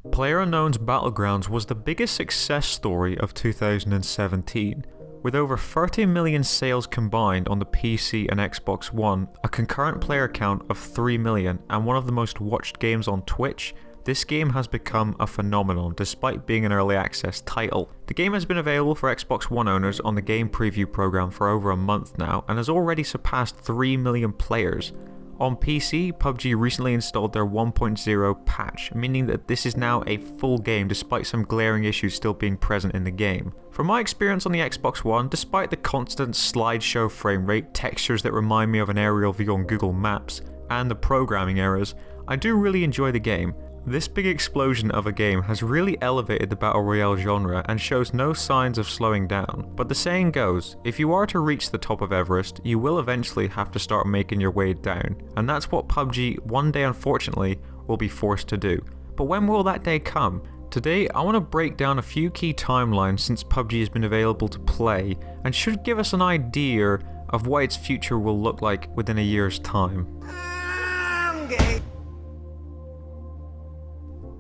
PlayerUnknown's Battlegrounds was the biggest success story of 2017, with over 30 million sales combined on the PC and Xbox One, a concurrent player count of 3 million, and one of the most watched games on Twitch. This game has become a phenomenon despite being an early access title. The game has been available for Xbox One owners on the game preview program for over a month now and has already surpassed 3 million players. On PC, PUBG recently installed their 1.0 patch, meaning that this is now a full game despite some glaring issues still being present in the game. From my experience on the Xbox One, despite the constant slideshow frame rate, textures that remind me of an aerial view on Google Maps, and the programming errors, I do really enjoy the game. This big explosion of a game has really elevated the Battle Royale genre and shows no signs of slowing down. But the saying goes, if you are to reach the top of Everest, you will eventually have to start making your way down. And that's what PUBG one day unfortunately will be forced to do. But when will that day come? Today I want to break down a few key timelines since PUBG has been available to play and should give us an idea of what its future will look like within a year's time.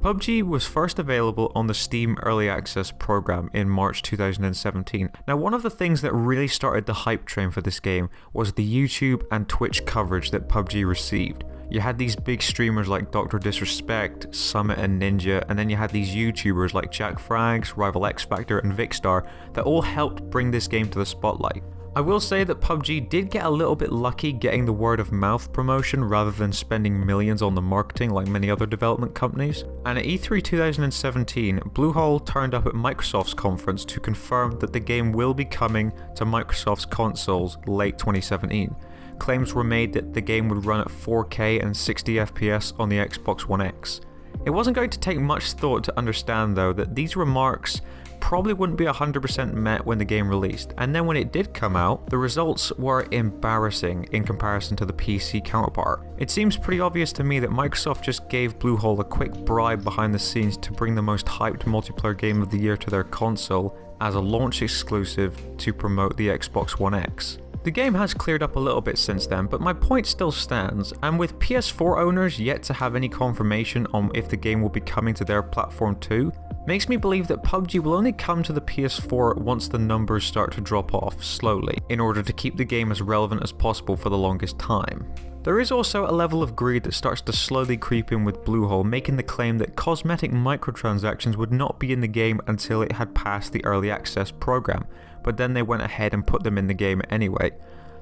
PUBG was first available on the Steam Early Access program in March 2017. Now, one of the things that really started the hype train for this game was the YouTube and Twitch coverage that PUBG received. You had these big streamers like Dr. Disrespect, Summit and Ninja, and then you had these YouTubers like Jack Frags, Rival X Factor and Vicstar that all helped bring this game to the spotlight. I will say that PUBG did get a little bit lucky getting the word of mouth promotion rather than spending millions on the marketing like many other development companies. And at E3 2017, Bluehole turned up at Microsoft's conference to confirm that the game will be coming to Microsoft's consoles late 2017. Claims were made that the game would run at 4K and 60 FPS on the Xbox One X. It wasn't going to take much thought to understand though that these remarks probably wouldn't be 100% met when the game released, and then when it did come out, the results were embarrassing in comparison to the PC counterpart. It seems pretty obvious to me that Microsoft just gave Bluehole a quick bribe behind the scenes to bring the most hyped multiplayer game of the year to their console as a launch exclusive to promote the Xbox One X. The game has cleared up a little bit since then, but my point still stands, and with PS4 owners yet to have any confirmation on if the game will be coming to their platform too, makes me believe that PUBG will only come to the PS4 once the numbers start to drop off slowly, in order to keep the game as relevant as possible for the longest time. There is also a level of greed that starts to slowly creep in with Bluehole, making the claim that cosmetic microtransactions would not be in the game until it had passed the early access program, but then they went ahead and put them in the game anyway.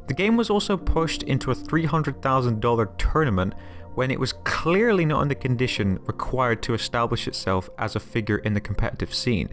The game was also pushed into a $300,000 tournament when it was clearly not in the condition required to establish itself as a figure in the competitive scene.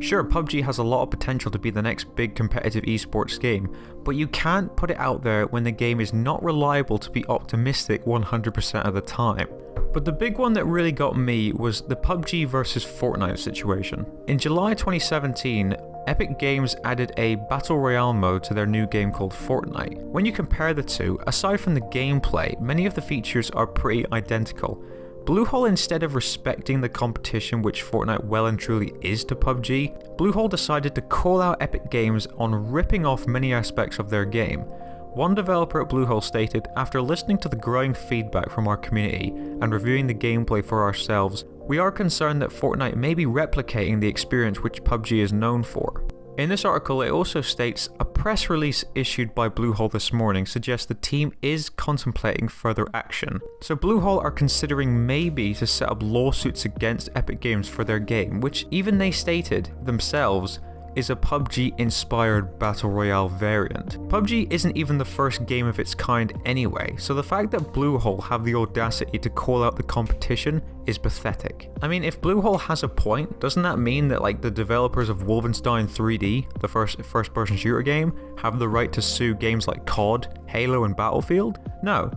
Sure, PUBG has a lot of potential to be the next big competitive esports game, but you can't put it out there when the game is not reliable to be optimistic 100% of the time. But the big one that really got me was the PUBG versus Fortnite situation. In July 2017, Epic Games added a Battle Royale mode to their new game called Fortnite. When you compare the two, aside from the gameplay, many of the features are pretty identical. Bluehole, instead of respecting the competition which Fortnite well and truly is to PUBG, Bluehole decided to call out Epic Games on ripping off many aspects of their game. One developer at Bluehole stated, "After listening to the growing feedback from our community and reviewing the gameplay for ourselves, we are concerned that Fortnite may be replicating the experience which PUBG is known for." In this article, it also states, a press release issued by Bluehole this morning suggests the team is contemplating further action. So Bluehole are considering maybe to set up lawsuits against Epic Games for their game, which even they stated themselves is a PUBG-inspired Battle Royale variant. PUBG isn't even the first game of its kind anyway, so the fact that Bluehole have the audacity to call out the competition is pathetic. I mean, if Bluehole has a point, doesn't that mean that like the developers of Wolfenstein 3D, the first-person shooter game, have the right to sue games like COD, Halo and Battlefield? No.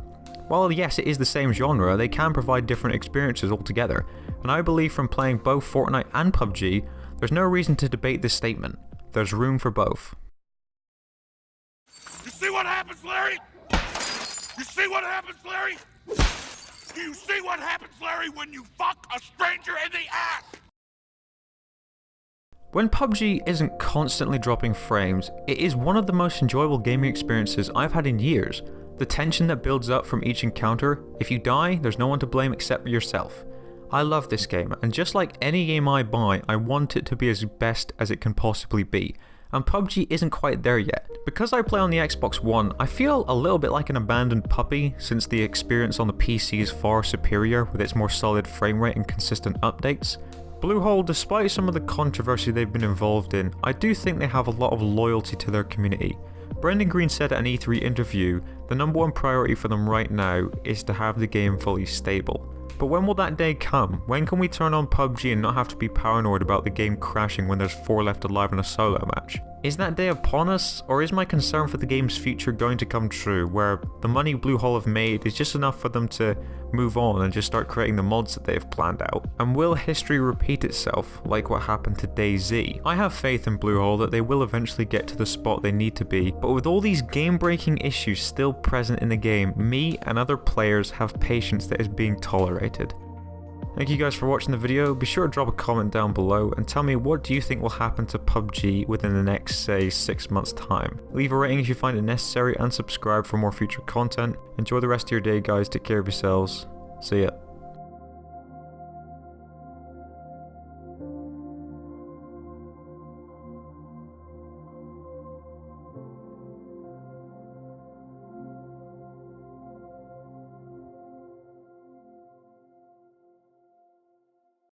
While yes, it is the same genre, they can provide different experiences altogether, and I believe from playing both Fortnite and PUBG, there's no reason to debate this statement. There's room for both. You see what happens, Larry? You see what happens, Larry? Do you see what happens, Larry, when you fuck a stranger in the ass? When PUBG isn't constantly dropping frames, it is one of the most enjoyable gaming experiences I've had in years. The tension that builds up from each encounter, if you die, there's no one to blame except for yourself. I love this game, and just like any game I buy, I want it to be as best as it can possibly be. And PUBG isn't quite there yet. Because I play on the Xbox One, I feel a little bit like an abandoned puppy since the experience on the PC is far superior with its more solid frame rate and consistent updates. Bluehole, despite some of the controversy they've been involved in, I do think they have a lot of loyalty to their community. Brendan Green said at an E3 interview, the number one priority for them right now is to have the game fully stable. But when will that day come? When can we turn on PUBG and not have to be paranoid about the game crashing when there's 4 left alive in a solo match? Is that day upon us, or is my concern for the game's future going to come true, where the money Bluehole have made is just enough for them to move on and just start creating the mods that they've planned out? And will history repeat itself, like what happened to DayZ? I have faith in Bluehole that they will eventually get to the spot they need to be, but with all these game-breaking issues still present in the game, me and other players have patience that is being tolerated. Thank you guys for watching the video. Be sure to drop a comment down below and tell me what do you think will happen to PUBG within the next, say, 6 months time. Leave a rating if you find it necessary and subscribe for more future content. Enjoy the rest of your day guys, take care of yourselves. See ya.